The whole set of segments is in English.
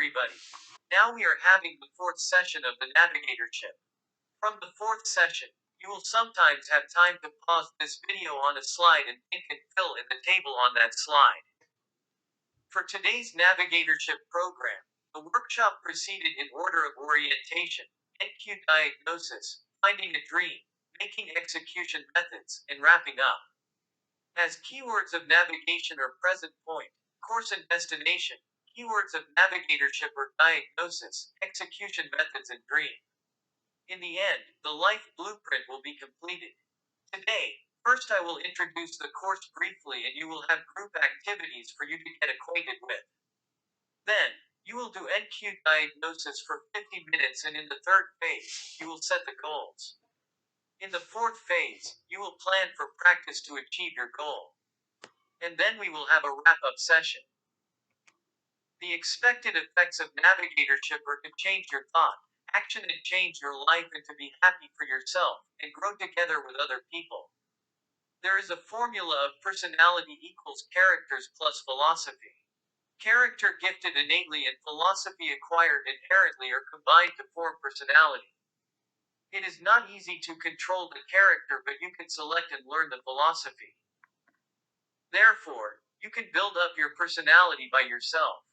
everybody. Now we are having the fourth session of the Navigatorship. From the fourth session, you will sometimes have time to pause this video on a slide and think and fill in the table on that slide. For today's Navigatorship program, the workshop proceeded in order of orientation: NQ diagnosis, finding a dream, making execution methods, and wrapping up. As keywords of navigation are present point, course and destination, keywords of navigatorship are diagnosis, execution methods, and dream. In the end, the life blueprint will be completed. Today, first I will introduce the course briefly and you will have group activities for you to get acquainted with. Then, you will do NQ diagnosis for 50 minutes and in the third phase, you will set the goals. In the fourth phase, you will plan for practice to achieve your goal. And then we will have a wrap-up session. The expected effects of navigatorship are to change your thought, action and change your life and to be happy for yourself, and grow together with other people. There is a formula of personality equals characters plus philosophy. Character gifted innately and philosophy acquired inherently are combined to form personality. It is not easy to control the character, but you can select and learn the philosophy. Therefore, you can build up your personality by yourself.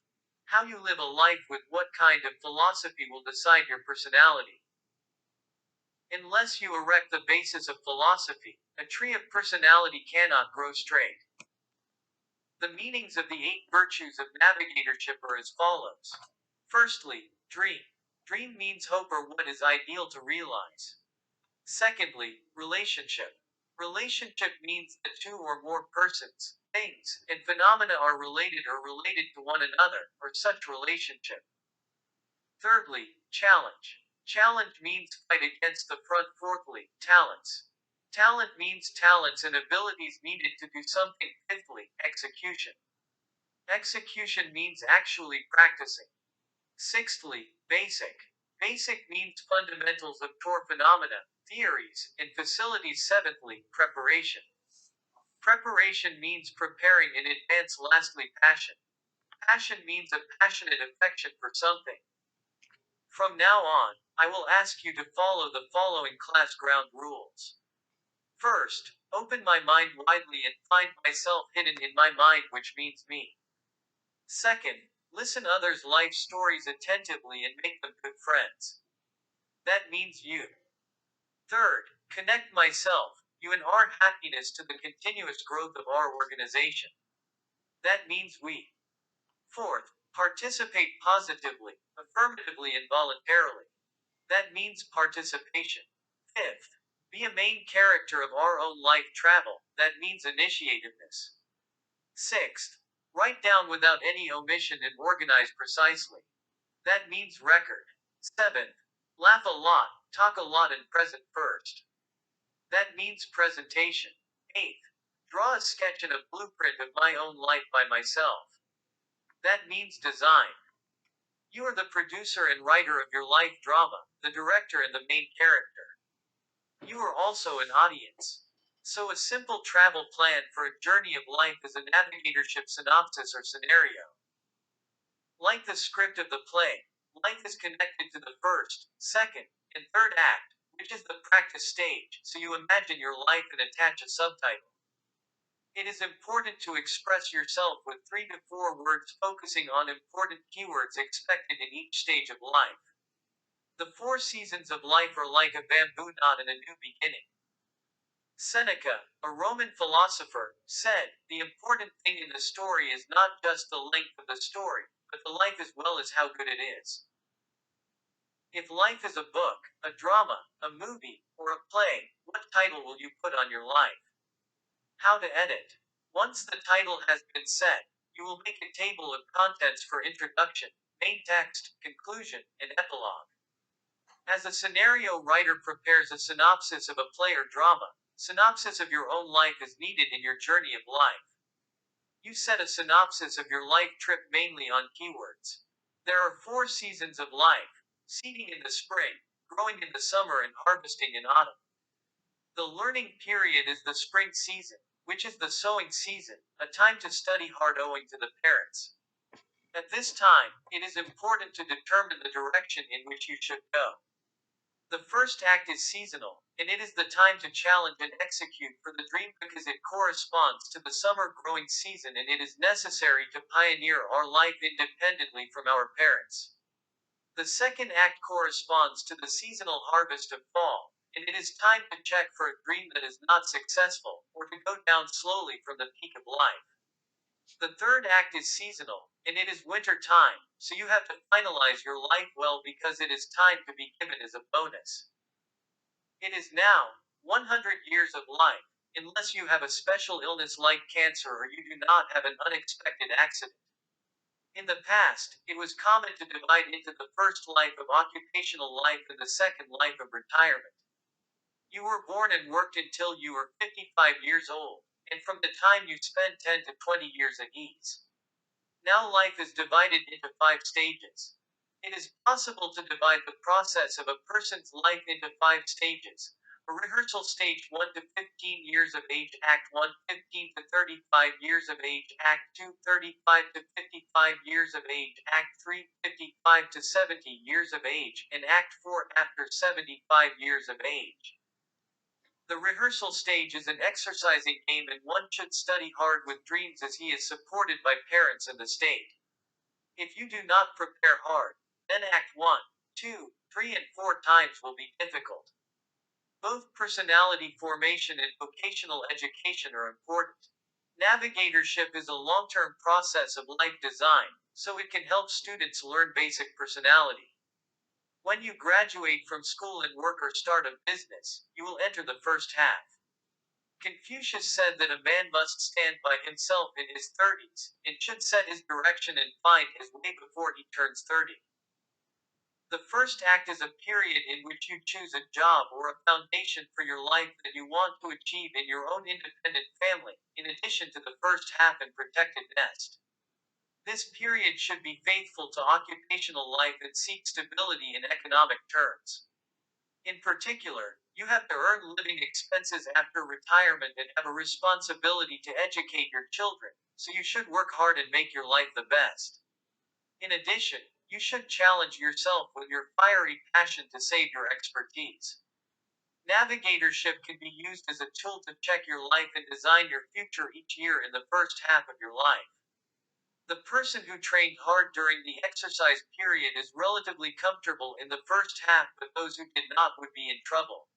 How you live a life with what kind of philosophy will decide your personality. Unless you erect the basis of philosophy, a tree of personality cannot grow straight. The meanings of the 8 virtues of navigatorship are as follows. Firstly, dream. Dream means hope or what is ideal to realize. Secondly, relationship. Relationship means that 2 or more persons, things, and phenomena are related or related to one another, or such relationship. Thirdly, challenge. Challenge means fight against the front. Fourthly, talents. Talent means talents and abilities needed to do something. Fifthly, execution. Execution means actually practicing. Sixthly, basic. Basic means fundamentals of core phenomena, theories, and facilities. Seventhly, preparation. Preparation means preparing in advance. Lastly, passion. Passion means a passionate affection for something. From now on, I will ask you to follow the following class ground rules. First, open my mind widely and find myself hidden in my mind, which means me. Second, listen others' life stories attentively and make them good friends. That means you. Third, connect myself, you and our happiness to the continuous growth of our organization. That means we. Fourth, participate positively, affirmatively and voluntarily. That means participation. Fifth, be a main character of our own life travel. That means initiativeness. Sixth, write down without any omission and organize precisely. That means record. Seventh, laugh a lot, talk a lot and present first. That means presentation. Eighth, draw a sketch and a blueprint of my own life by myself. That means design. You are the producer and writer of your life drama, the director and the main character. You are also an audience. So a simple travel plan for a journey of life is a navigatorship synopsis or scenario. Like the script of the play, life is connected to the first, second, and third act, which is the practice stage, so you imagine your life and attach a subtitle. It is important to express yourself with 3 to 4 words focusing on important keywords expected in each stage of life. The 4 seasons of life are like a bamboo knot and a new beginning. Seneca, a Roman philosopher, said, "The important thing in the story is not just the length of the story, but the life as well as how good it is." If life is a book, a drama, a movie, or a play, what title will you put on your life? How to edit. Once the title has been set, you will make a table of contents for introduction, main text, conclusion, and epilogue. As a scenario writer prepares a synopsis of a play or drama, synopsis of your own life is needed in your journey of life. You set a synopsis of your life trip mainly on keywords. There are 4 seasons of life: seeding in the spring, growing in the summer, and harvesting in autumn. The learning period is the spring season, which is the sowing season, a time to study hard owing to the parents. At this time, it is important to determine the direction in which you should go. The first act is seasonal, and it is the time to challenge and execute for the dream because it corresponds to the summer growing season and it is necessary to pioneer our life independently from our parents. The second act corresponds to the seasonal harvest of fall, and it is time to check for a dream that is not successful, or to go down slowly from the peak of life. The third act is seasonal, and it is winter time, so you have to finalize your life well because it is time to be given as a bonus. It is now 100 years of life, unless you have a special illness like cancer or you do not have an unexpected accident. In the past, it was common to divide into the first life of occupational life and the second life of retirement. You were born and worked until you were 55 years old, and from the time you spent 10 to 20 years at ease. Now life is divided into 5 stages. It is possible to divide the process of a person's life into 5 stages. A rehearsal stage 1 to 15 years of age, Act 1, 15 to 35 years of age, Act 2, 35 to 55 years of age, Act 3, 55 to 70 years of age, and Act 4 after 75 years of age. The rehearsal stage is an exercising game and one should study hard with dreams as he is supported by parents and the state. If you do not prepare hard, then Act 1, 2, 3, and 4 times will be difficult. Both personality formation and vocational education are important. Navigatorship is a long term process of life design, so it can help students learn basic personality. When you graduate from school and work or start a business, you will enter the first half. Confucius said that a man must stand by himself in his 30s, and should set his direction and find his way before he turns 30. The first act is a period in which you choose a job or a foundation for your life that you want to achieve in your own independent family, in addition to the first half and protected nest. This period should be faithful to occupational life and seek stability in economic terms. In particular, you have to earn living expenses after retirement and have a responsibility to educate your children, so you should work hard and make your life the best. In addition, you should challenge yourself with your fiery passion to save your expertise. Navigatorship can be used as a tool to check your life and design your future each year in the first half of your life. The person who trained hard during the exercise period is relatively comfortable in the first half, but those who did not would be in trouble.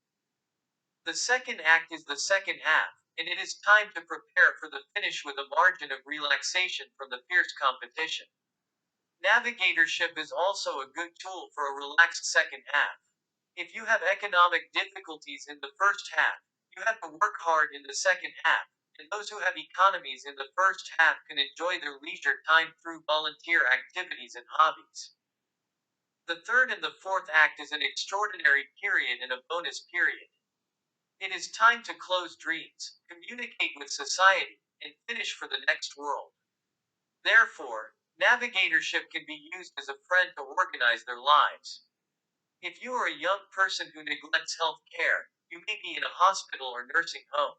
The second act is the second half, and it is time to prepare for the finish with a margin of relaxation from the fierce competition. Navigatorship is also a good tool for a relaxed second half. If you have economic difficulties in the first half, you have to work hard in the second half, and those who have economies in the first half can enjoy their leisure time through volunteer activities and hobbies. The third and the fourth act is an extraordinary period and a bonus period. It is time to close dreams, communicate with society, and finish for the next world. Therefore, navigatorship can be used as a friend to organize their lives. If you are a young person who neglects health care, you may be in a hospital or nursing home.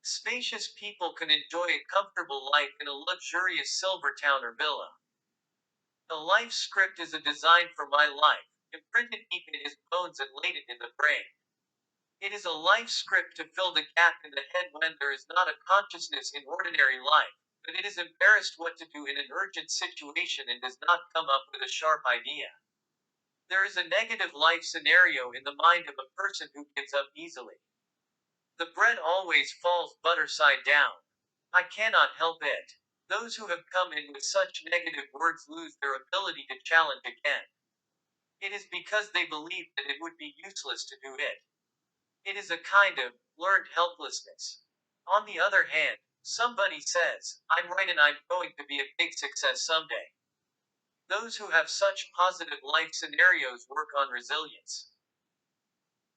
Spacious people can enjoy a comfortable life in a luxurious silver town or villa. A life script is a design for my life, imprinted deep in his bones and latent in the brain. It is a life script to fill the gap in the head when there is not a consciousness in ordinary life, but it is embarrassed what to do in an urgent situation and does not come up with a sharp idea. There is a negative life scenario in the mind of a person who gives up easily. The bread always falls butter side down. I cannot help it. Those who have come in with such negative words lose their ability to challenge again. It is because they believe that it would be useless to do it. It is a kind of learned helplessness. On the other hand, somebody says, I'm right and I'm going to be a big success someday. Those who have such positive life scenarios work on resilience.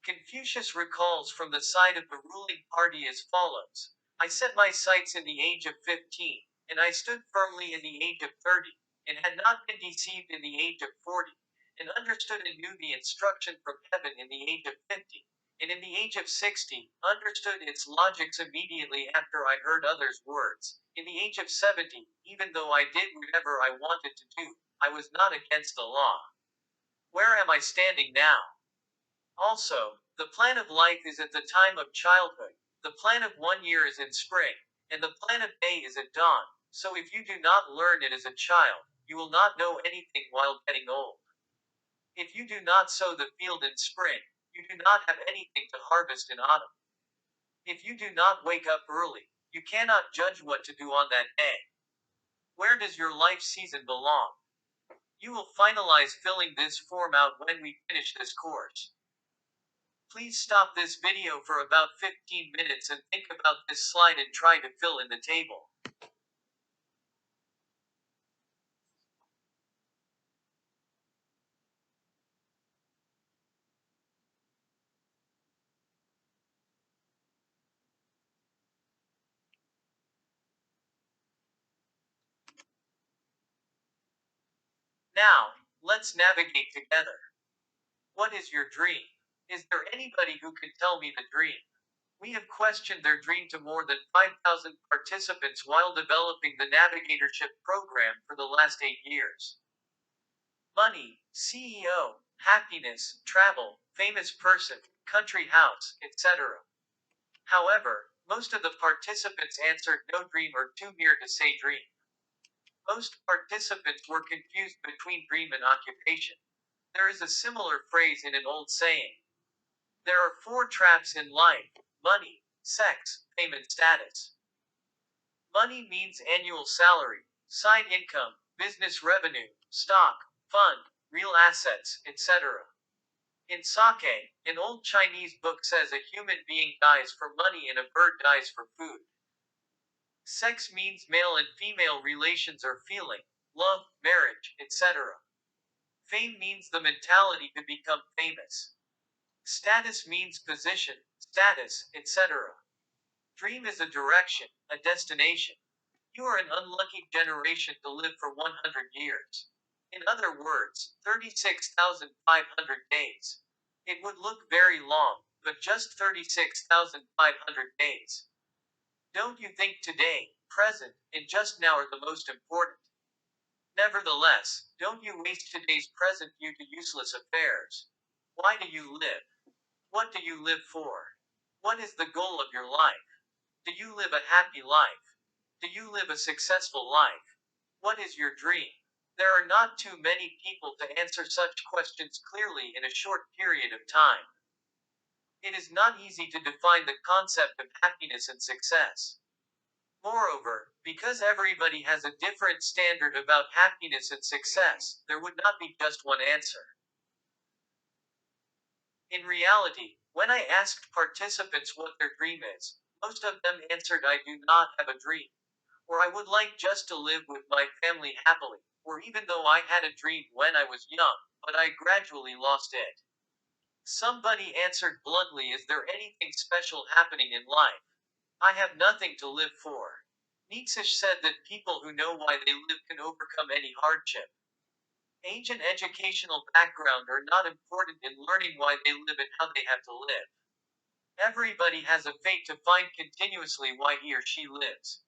Confucius recalls from the side of the ruling party as follows: I set my sights in the age of 15, and I stood firmly in the age of 30, and had not been deceived in the age of 40, and understood and knew the instruction from heaven in the age of 50. and in the age of 60, understood its logics immediately after I heard others' words. In the age of 70, even though I did whatever I wanted to do, I was not against the law. Where am I standing now? Also, the plan of life is at the time of childhood, the plan of 1 year is in spring, and the plan of day is at dawn. So if you do not learn it as a child, you will not know anything while getting old. If you do not sow the field in spring, you do not have anything to harvest in autumn. If you do not wake up early, you cannot judge what to do on that day. Where does your life season belong? You will finalize filling this form out when we finish this course. Please stop this video for about 15 minutes and think about this slide and try to fill in the table. Now, let's navigate together. What is your dream? Is there anybody who can tell me the dream? We have questioned their dream to more than 5,000 participants while developing the Navigatorship program for the last 8 years. Money, CEO, happiness, travel, famous person, country house, etc. However, most of the participants answered no dream or too near to say dream. Most participants were confused between dream and occupation. There is a similar phrase in an old saying. There are 4 traps in life: money, sex, fame, and status. Money means annual salary, side income, business revenue, stock, fund, real assets, etc. In sake, an old Chinese book says a human being dies for money and a bird dies for food. Sex means male and female relations or feeling, love, marriage, etc. Fame means the mentality to become famous. Status means position, status, etc. Dream is a direction, a destination. You are an unlucky generation to live for 100 years. In other words, 36,500 days. It would look very long, but just 36,500 days. Don't you think today, present, and just now are the most important? Nevertheless, don't you waste today's present due to useless affairs. Why do you live? What do you live for? What is the goal of your life? Do you live a happy life? Do you live a successful life? What is your dream? There are not too many people to answer such questions clearly in a short period of time. It is not easy to define the concept of happiness and success. Moreover, because everybody has a different standard about happiness and success, there would not be just one answer. In reality, when I asked participants what their dream is, most of them answered I do not have a dream, or I would like just to live with my family happily, or even though I had a dream when I was young, but I gradually lost it. Somebody answered bluntly, is there anything special happening in life? I have nothing to live for. Nietzsche said that people who know why they live can overcome any hardship. Age and educational background are not important in learning why they live and how they have to live. Everybody has a fate to find continuously why he or she lives.